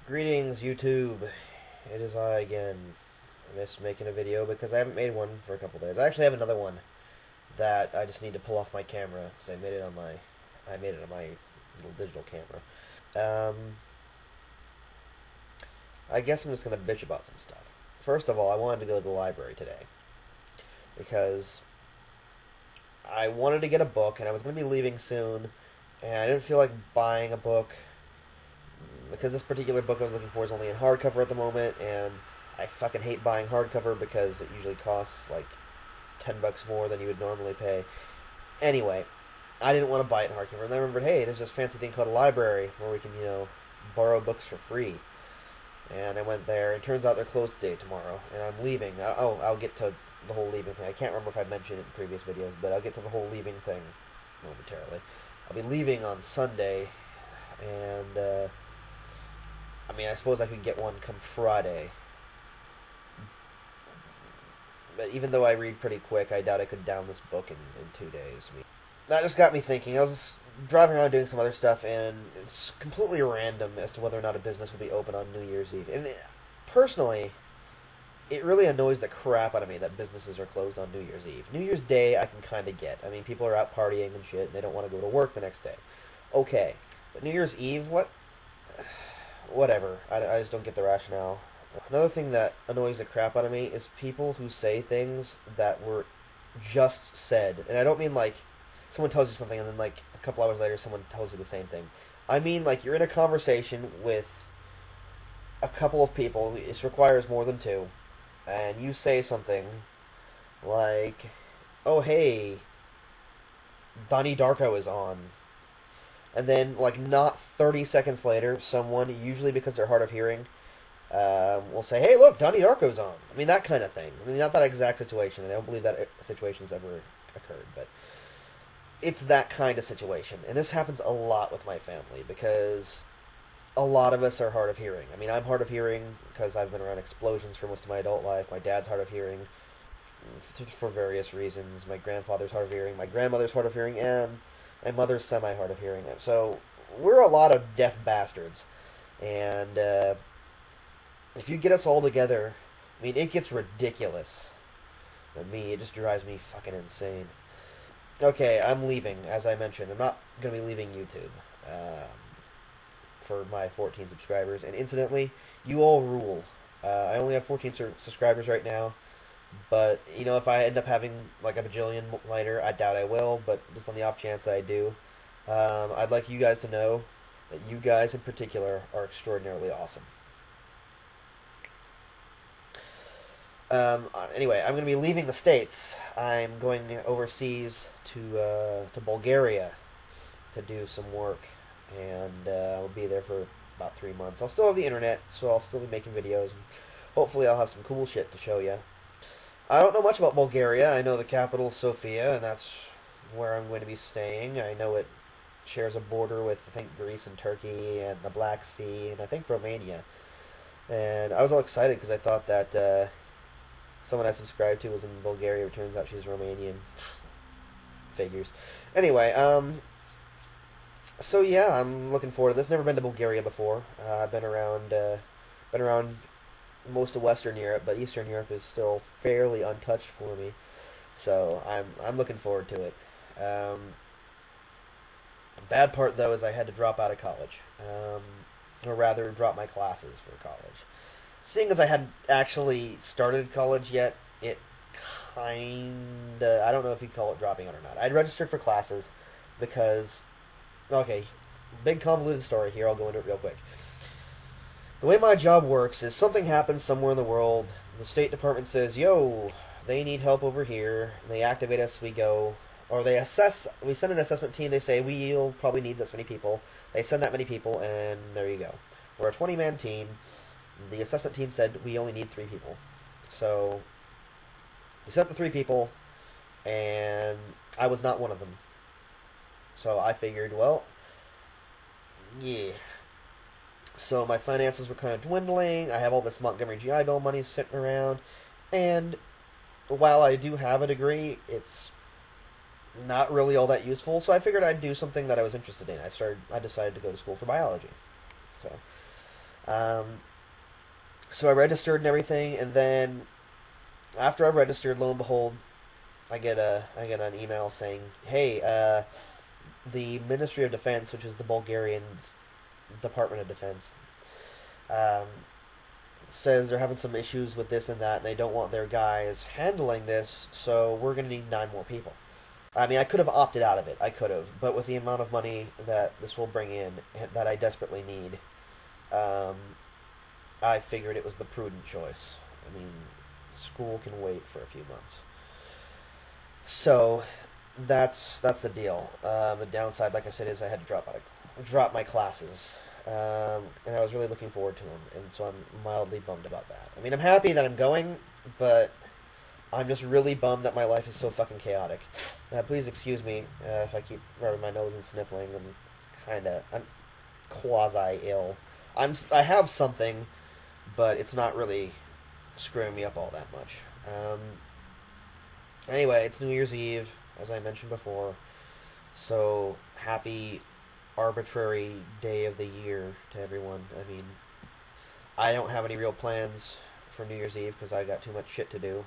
Greetings, YouTube. It is I again. I missed making a video because I haven't made one for a couple days. I actually have another one that I just need to pull off my camera because I made it on my little digital camera. I guess I'm just gonna bitch about some stuff. First of all, I wanted to go to the library today because I wanted to get a book and I was gonna be leaving soon, and I didn't feel like buying a book because this particular book I was looking for is only in hardcover at the moment, and I fucking hate buying hardcover because it usually costs like $10 more than you would normally pay. Anyway, I didn't want to buy it in hardcover, and then I remembered, hey, there's this fancy thing called a library where we can, borrow books for free. And I went there, and it turns out they're closed today, tomorrow, and I'm leaving. I'll get to the whole leaving thing. I can't remember if I mentioned it in previous videos, but I'll get to the whole leaving thing momentarily. I'll be leaving on Sunday, and I suppose I could get one come Friday. But even though I read pretty quick, I doubt I could down this book in 2 days. That just got me thinking. I was driving around doing some other stuff, and it's completely random as to whether or not a business will be open on New Year's Eve. And personally, it really annoys the crap out of me that businesses are closed on New Year's Eve. New Year's Day, I can kind of get. People are out partying and shit, and they don't want to go to work the next day. Okay. But New Year's Eve, what? Whatever. I just don't get the rationale. Another thing that annoys the crap out of me is people who say things that were just said. And I don't mean like someone tells you something and then like a couple hours later someone tells you the same thing. I mean like you're in a conversation with a couple of people, this requires more than two, and you say something like, oh hey, Donnie Darko is on. And then, like, not 30 seconds later, someone, usually because they're hard of hearing, will say, hey, look, Donnie Darko's on. That kind of thing. Not that exact situation. I don't believe that situation's ever occurred, but it's that kind of situation. And this happens a lot with my family, because a lot of us are hard of hearing. I'm hard of hearing because I've been around explosions for most of my adult life. My dad's hard of hearing for various reasons. My grandfather's hard of hearing. My grandmother's hard of hearing, and my mother's semi-hard of hearing. So we're a lot of deaf bastards. And if you get us all together, it gets ridiculous. It just drives me fucking insane. Okay, I'm leaving, as I mentioned. I'm not going to be leaving YouTube for my 14 subscribers. And incidentally, you all rule. I only have 14 subscribers right now. But, if I end up having like a bajillion later, I doubt I will, but just on the off chance that I do, I'd like you guys to know that you guys in particular are extraordinarily awesome. Anyway, I'm going to be leaving the States. I'm going overseas to Bulgaria to do some work, and I'll be there for about 3 months. I'll still have the internet, so I'll still be making videos, and hopefully I'll have some cool shit to show you. I don't know much about Bulgaria. I know the capital is Sofia, and that's where I'm going to be staying. I know it shares a border with, I think, Greece and Turkey and the Black Sea, and I think Romania. And I was all excited because I thought that someone I subscribed to was in Bulgaria. It turns out she's Romanian. Figures. Anyway, so yeah, I'm looking forward to this. Never been to Bulgaria before. I've been around most of Western Europe, but Eastern Europe is still fairly untouched for me, so I'm looking forward to it. The bad part, though, is I had to drop out of college, or rather, drop my classes for college. Seeing as I hadn't actually started college yet, it kinda, I don't know if you'd call it dropping out or not. I'd registered for classes because, okay, big convoluted story here, I'll go into it real quick. The way my job works is something happens somewhere in the world, the State Department says, yo, they need help over here, they activate us, we go, or we send an assessment team, they say, we'll probably need this many people, they send that many people, and there you go. We're a 20-man team, the assessment team said we only need 3 people, so we sent the 3 people, and I was not one of them. So I figured, well, yeah. So my finances were kind of dwindling. I have all this Montgomery GI Bill money sitting around. And while I do have a degree, it's not really all that useful. So I figured I'd do something that I was interested in. I decided to go to school for biology. So Um, so I registered and everything, and then after I registered, lo and behold, I get an email saying, "Hey, the Ministry of Defense, which is the Bulgarian Department of Defense, um, says they're having some issues with this and that, and they don't want their guys handling this, so we're going to need 9 more people." I mean, I could have opted out of it. I could have, but with the amount of money that this will bring in, that I desperately need, um, I figured it was the prudent choice. I mean, school can wait for a few months. So that's the deal. The downside, like I said, is I had to drop my classes, and I was really looking forward to them, and so I'm mildly bummed about that. I mean, I'm happy that I'm going, but I'm just really bummed that my life is so fucking chaotic. Please excuse me if I keep rubbing my nose and sniffling. I'm quasi ill. I have something, but it's not really screwing me up all that much. Anyway, it's New Year's Eve, as I mentioned before. So happy arbitrary day of the year to everyone. I mean, I don't have any real plans for New Year's Eve because I got too much shit to do.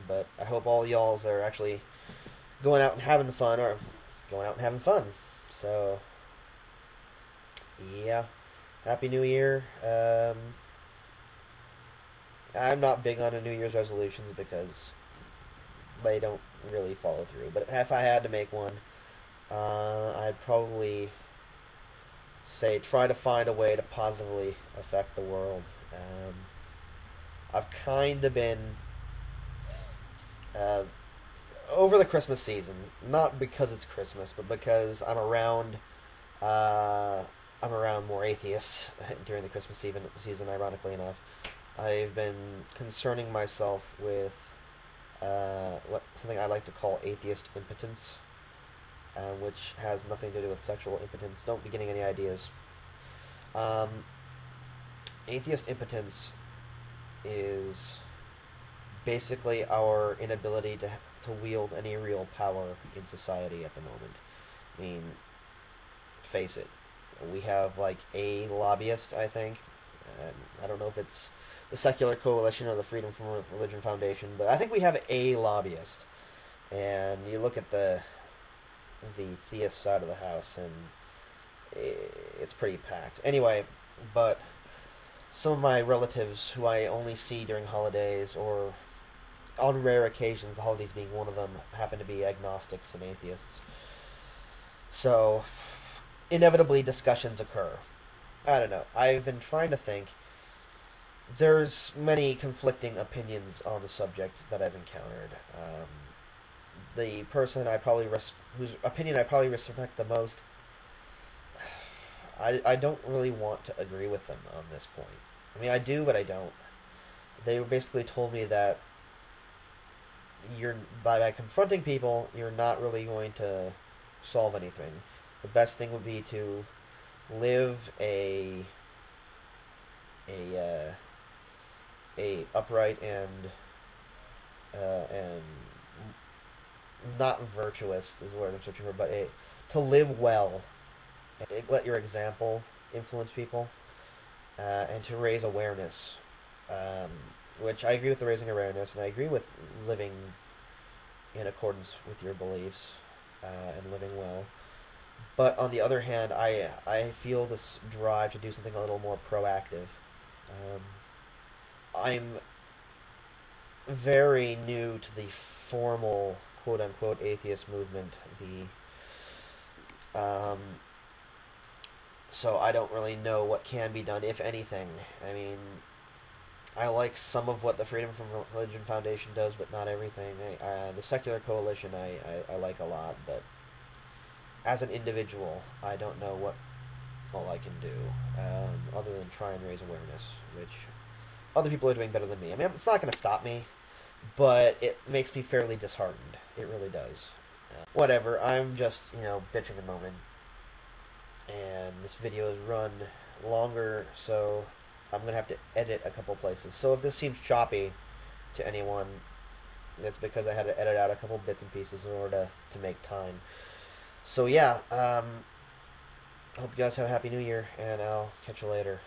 But I hope all y'alls are actually going out and having fun, or going out and having fun. So, yeah. Happy New Year. I'm not big on New Year's resolutions because they don't really follow through. But if I had to make one, I'd probably say try to find a way to positively affect the world. I've kind of been over the Christmas season, not because it's Christmas, but because I'm around more atheists during the Christmas season. Ironically enough, I've been concerning myself with something I like to call atheist impotence, which has nothing to do with sexual impotence. Don't be getting any ideas. Atheist impotence is basically our inability to wield any real power in society at the moment. I mean, face it, we have like a lobbyist, I think. I don't know if it's the Secular Coalition or the Freedom from Religion Foundation, but I think we have a lobbyist. And you look at the theist side of the house, and it's pretty packed. Anyway, but some of my relatives who I only see during holidays, or on rare occasions, the holidays being one of them, happen to be agnostics and atheists. So, inevitably discussions occur. I don't know. I've been trying to think. There's many conflicting opinions on the subject that I've encountered. The person whose opinion I probably respect the most, I don't really want to agree with them on this point. I mean, I do, but I don't. They basically told me that by confronting people, you're not really going to solve anything. The best thing would be to live a upright and not virtuous is the word I'm searching for, but to live well. Let your example influence people, and to raise awareness. Which I agree with the raising awareness, and I agree with living in accordance with your beliefs, and living well. But on the other hand, I feel this drive to do something a little more proactive. I'm very new to the formal quote-unquote atheist movement. So I don't really know what can be done, if anything. I mean, I like some of what the Freedom from Religion Foundation does, but not everything. The Secular Coalition I like a lot, but as an individual, I don't know what all I can do, other than try and raise awareness, which other people are doing better than me. I mean, it's not going to stop me, but it makes me fairly disheartened. It really does. Whatever, I'm just, bitching a moment, and this video is run longer, so I'm going to have to edit a couple places. So if this seems choppy to anyone, it's because I had to edit out a couple bits and pieces in order to make time. So yeah, I hope you guys have a Happy New Year, and I'll catch you later.